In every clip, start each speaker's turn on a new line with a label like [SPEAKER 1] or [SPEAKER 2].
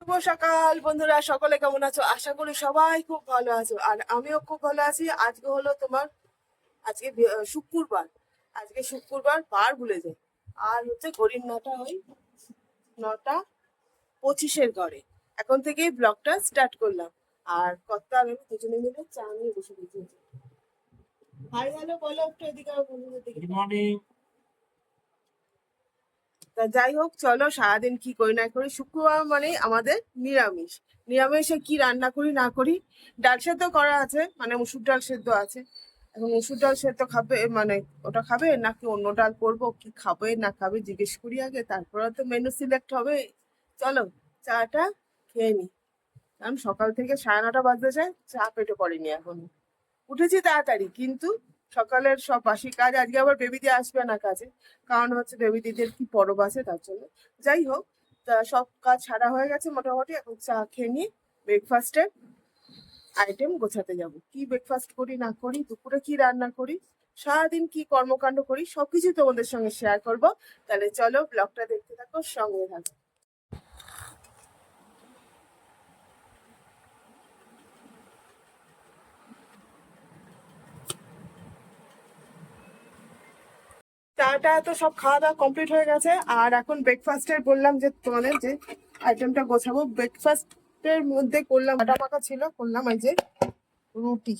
[SPEAKER 1] শুভ সকাল বন্ধুরা, সকলে কেমন আছো? আশা করি সবাই খুব ভালো আছো, আর আমিও খুব ভালো আছি। আজকে হলো তোমার শুক্রবার। আজকে শুক্রবার, বার ভুলে যাই। আর হচ্ছে ঘড়ির 9টা 25 ঘরে। এখন থেকেই ব্লগটা স্টার্ট করলাম। আর কর্তা আমি দুজনে মিলে চা নিয়ে বসে গেছি। হাই হ্যালো বলো একটু এদিকে, আমার বন্ধুদের দিকে।
[SPEAKER 2] Good morning.
[SPEAKER 1] তা যাই হোক, চলো সারাদিন কি করি না করি। শুক্রবার মানে আমাদের নিরামিষ। নিরামিষে কি রান্না করি না করি, ডাল সেদ্ধ করা আছে, মানে মুসুর ডাল সেদ্ধ আছে। এখন মুসুর ডাল সেদ্ধ খাবে, মানে ওটা খাবে নাকি অন্য ডাল করবো, কি খাবে না খাবে জিজ্ঞেস করি আগে, তারপরে তো মেনু সিলেক্ট হবে। চলো চাটা খেয়ে নি, কারণ সকাল থেকে 9:30 বাজতে যায়, চা পেটে পড়েনি এখনো। উঠেছি তাড়াতাড়ি, কিন্তু সকালের সব বাসি কাজ, আজকে আবার বেবি দিয়ে আসবে না কাজে, কারণ হচ্ছে বেবি দিদির কি পরব আছে তার জন্য। যাই হোক, তা সব কাজ ছাড়া হয়ে গেছে মোটামুটি। এখন চা খেয়ে নিয়ে ব্রেকফাস্টের আইটেম গোছাতে যাব। কি ব্রেকফাস্ট করি না করি, দুপুরে কি রান্না করি, সারাদিন কি কর্মকাণ্ড করি, সবকিছু তোমাদের সঙ্গে শেয়ার করব। তাহলে চলো ব্লগটা দেখতে থাকো, সঙ্গে থাকো। চাটা তো সব খাওয়া দাওয়া কমপ্লিট হয়ে গেছে। আর এখন ব্রেকফাস্টের বললাম যে তোমাদের যে আইটেমটা গোছাবো, ব্রেকফাস্টের মধ্যে করলাম আটা মাখা ছিল, করলাম এই যে রুটি।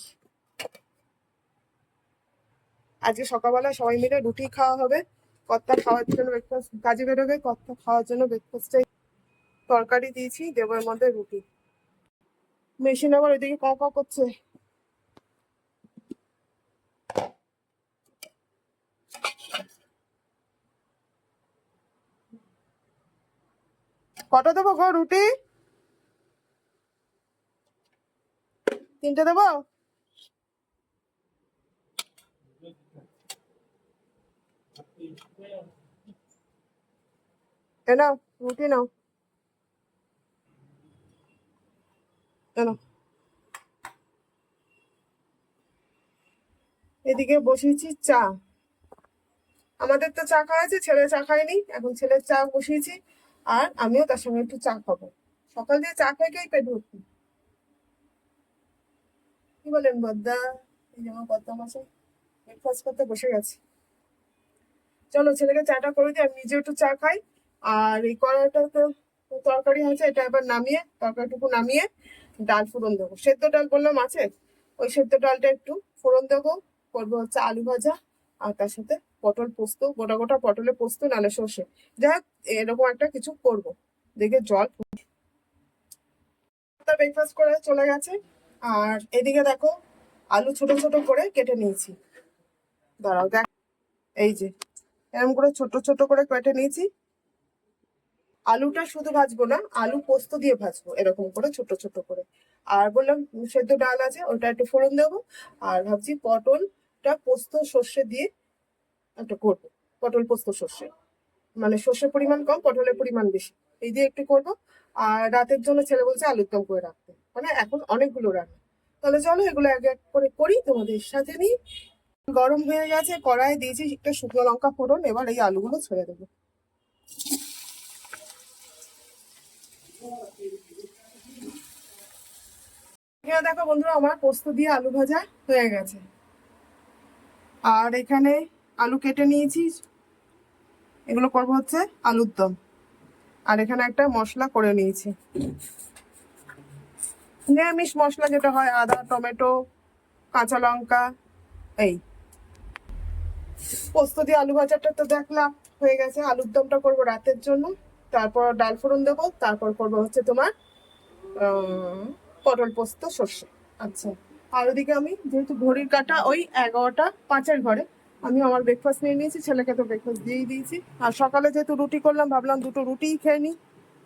[SPEAKER 1] আজকে সকালবেলা সবাই মিলে রুটি খাওয়া হবে। কর্তা খাওয়ার জন্য ব্রেকফাস্ট কাজে বেরোবে, কর্তা খাওয়ার জন্য ব্রেকফাস্টে তরকারি দিয়েছি, দেবের মধ্যে রুটি। মেশিন আবার ওইদিকে ক করছে। কটা দেবো গো রুটি? 3টে দেবো? এ নাও রুটি নাও, এনো। এদিকে বসিয়েছি চা। আমাদের তো চা খাওয়া আছে, ছেলে চা খায়নি, এখন ছেলের চা বসিয়েছি। আর আমিও তার সঙ্গে একটু চা খাবো। সকাল দিয়ে চা খেয়ে পেট ভর্তি। কি বলেন বদ্দা? এই যে আমার বদ্দা মশাই ব্রেকফাস্ট করতে বসে গেছে। চলো ছেলেকে চাটা করে দিই, আমি নিজে একটু চা খাই। আর এই কড়াইটা তো তরকারি আছে, এটা এবার নামিয়ে, তরকারিটুকু নামিয়ে ডাল ফোড়ন দেবো। সেদ্ধ ডাল বললাম আছে, ওই সেদ্ধ ডালটা একটু ফোড়ন দেবো। করবো হচ্ছে আলু ভাজা, আর তার সাথে পটল পোস্ত, গোটা গোটা পটলের পোস্ত নালে সর্ষে, যাই হোক এরকম একটা কিছু করবো। দেখে জল ব্রেকফাস্ট করে চলে গেছে। আর এদিকে দেখো, আলু ছোট ছোট করে কেটে নিয়েছি। দাঁড়াও দেখ, এই যে এরকম করে ছোট ছোট করে কেটে নিয়েছি। আলুটা শুধু ভাজবো না, আলু পোস্ত দিয়ে ভাজবো এরকম করে ছোট ছোট করে। আর বললাম সেদ্ধ ডাল আছে, ওটা একটু ফোড়ন দেবো। আর ভাবছি পটলটা পোস্ত সর্ষে দিয়ে একটা করবো। পটল পোস্ত সর্ষে, মানে সর্ষের পরিমাণ কম, পটলের পরিমাণ বেশি, এই দিয়ে একটু করবো। আর রাতের জন্য ছেলে বলছে আলুর দম করে রাখতে, মানে এখন অনেকগুলো রান্না। তাহলে চলো এগুলো এক এক করে করি, তোমাদের সাথে নিই। গরম হয়ে গেছে, কড়াই দিয়েছি একটা শুকনো লঙ্কা ফোড়ন, এবার এই আলুগুলো ছেড়ে দেবো। এখানে দেখো বন্ধুরা, আমার পোস্ত দিয়ে আলু ভাজা হয়ে গেছে। আর এখানে আলু কেটে নিয়েছি, এগুলো করবো হচ্ছে আলুর দম। আর এখানে একটা মশলা করে নিয়েছি, নিরামিষ মশলা যেটা হয়, আদা টমেটো কাঁচা লঙ্কা। এই পোস্ত দিয়ে আলু ভাজাটা তো দেখলাম হয়ে গেছে, আলুর দমটা করবো রাতের জন্য। তারপর ডাল ফোড়ন দেবো, তারপর করবো হচ্ছে তোমার পটল পোস্ত সর্ষে। আচ্ছা, আর ওদিকে আমি যেহেতু ঘড়ির কাটা ওই 11টা 5 ঘরে, আমি আমার ব্রেকফাস্ট নিয়ে নিয়েছি, ছেলেকে তো ব্রেকফাস্ট দিয়েই দিয়েছি। আর সকালে যেহেতু রুটি করলাম, ভাবলাম দুটো রুটিই খেয়ে নিই,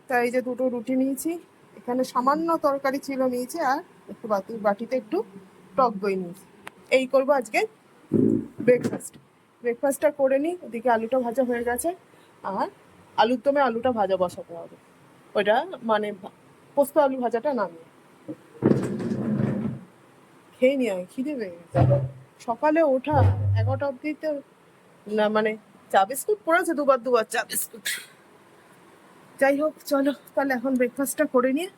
[SPEAKER 1] তাই এই যে দুটো রুটি নিয়েছি। এখানে সামান্য তরকারি ছিল নিয়েছি, আর একটু বাটিতে একটু টক দই নিয়েছি। এই করবো আজকে ব্রেকফাস্ট। ব্রেকফাস্টটা করে নিই, ওদিকে আলুটা ভাজা হয়ে গেছে। আর আলুর দমে আলুটা ভাজা বসাতে হবে, ওইটা মানে পোস্ত আলু ভাজাটা নামিয়ে খেয়ে নি। আয় খিদে পেয়ে গেছে, সকালে ওঠা 11টা অব্দি তো না, মানে চা বিস্কুট পড়েছে দুবার দুবার চা বিস্কুট। যাই হোক চলো তাহলে এখন ব্রেকফাস্টটা করে নিয়ে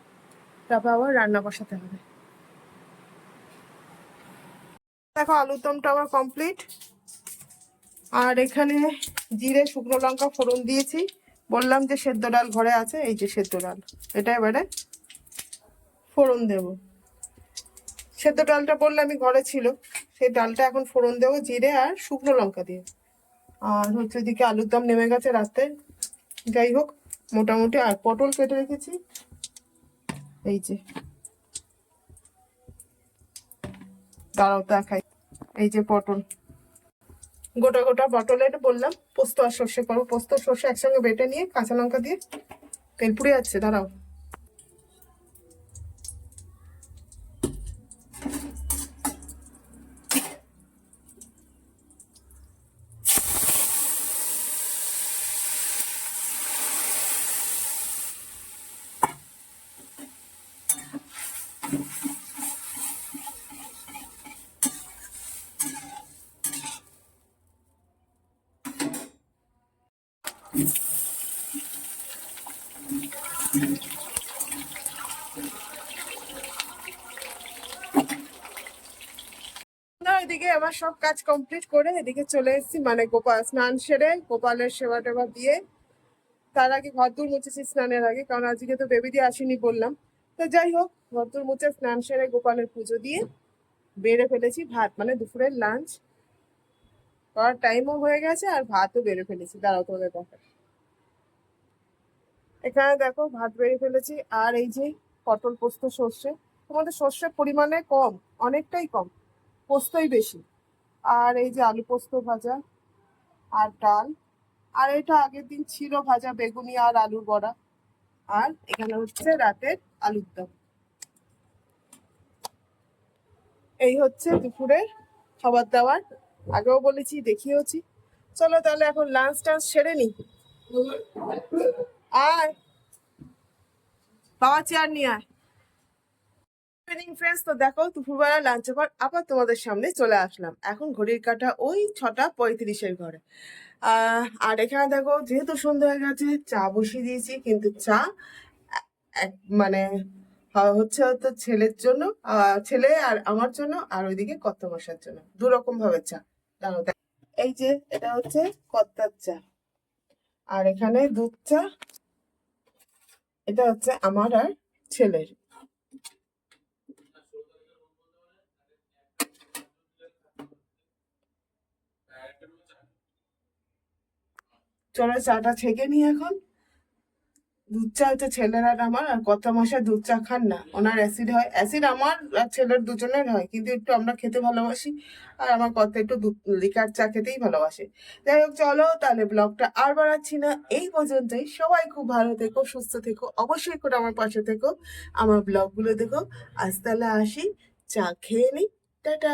[SPEAKER 1] তারপর আবার রান্না বসাতে হবে। দেখো আলুর দমটা আমার কমপ্লিট। আর এখানে জিরে শুকনো লঙ্কা ফোড়ন দিয়েছি। বললাম যে সেদ্ধ ডাল ঘরে আছে, এই যে সেদ্ধ ডাল, এটা এবারে ফোড়ন দেব। সেদ্ধ ডালটা বললে আমি ঘরে ছিল, সেই ডালটা এখন ফোড়ন দেবো জিরে আর শুকনো লঙ্কা দিয়ে। আর হচ্ছে এদিকে আলুর দম নেমে গেছে রাতে। যাই হোক মোটামুটি। আর পটল কেটে রেখেছি, এই যে, দাঁড়াও দেখাই। এই যে পটল, গোটা গোটা পটলের বললাম পোস্ত আর সর্ষে করবো। পোস্ত সর্ষে একসঙ্গে বেটে নিয়ে কাঁচা লঙ্কা দিয়ে, তেল পুড়ে যাচ্ছে, দাঁড়াও। না এদিকে আমার সব কাজ কমপ্লিট করে এদিকে চলে এসেছি, মানে গোপাল স্নান সেরে গোপালের সেবা টেবা দিয়ে তার আগে ঘরদূর মুছেছি স্নানের আগে, কারণ আজকে তো বেবি দিয়ে আসেনি বললাম। তো যাই হোক ঘরদূর মুছে স্নান সেরে গোপালের পুজো দিয়ে বেড়ে ফেলেছি ভাত, মানে দুপুরের লাঞ্চ করার টাইমও হয়ে গেছে আর ভাতও বেড়ে ফেলেছি। দাঁড়াও তোমাদের দেখা, এখানে দেখো ভাত বেড়ে ফেলেছি। আর এই যে পটল পোস্ত সর্ষে, তোমাদের সর্ষের পরিমাণে কম, অনেকটাই কম, পোস্তই বেশি। আর এই যে আলু পোস্ত ভাজা আর ডাল। আর এটা আগের দিন ছিল ভাজা বেগুনি আর আলুর বড়া। আর এখানে হচ্ছে রাতের আলুর দম। এই হচ্ছে দুপুরের খাবার দাবার, আগেও বলেছি দেখিয়েওছি। চলো তাহলে এখন লাঞ্চ টাঞ্চ সেরে নি। আয় বাবা, চেয়ার নিয়ে আয়। ইভিনিং ফ্রেন্ডস, তো দেখো দুপুরবেলা লাঞ্চের পর আবার তোমাদের সামনে চলে আসলাম। এখন ঘড়ির কাঁটা ওই 6:35 ঘরে। আর এখানে দেখো যেহেতু সন্ধ্যা হয়ে গেছে চা বসিয়ে দিয়েছি, কিন্তু চা মানে হচ্ছে হয়তো ছেলের জন্য, ছেলে আর আমার জন্য, আর ওইদিকে কর্তা মশার জন্য, দু রকম ভাবে চা। দাঁড়াও এই যে এটা হচ্ছে কর্তার চা, আর এখানে দুধ চা, এটা হচ্ছে আমার আর ছেলের। চলো চাটা ছেঁকে নি এখন। দুধ চা হচ্ছে ছেলের আর আমার। আর কত মশাই দুধ চা খান না, ওনার অ্যাসিড হয়। অ্যাসিড আমার আর ছেলের দুজনের হয়, কিন্তু একটু আমরা খেতে ভালোবাসি। আর আমার কত একটু দুধ লিকার চা খেতেই ভালোবাসে। যাই হোক চলো তাহলে ব্লগটা আর বাড়াচ্ছি না, এই পর্যন্তই। সবাই খুব ভালো থেকো, সুস্থ থেকো, অবশ্যই করে আমার পাশে থেকো, আমার ব্লগগুলো দেখো। আজ তাহলে আসি, চা খেয়ে নি, টাটা।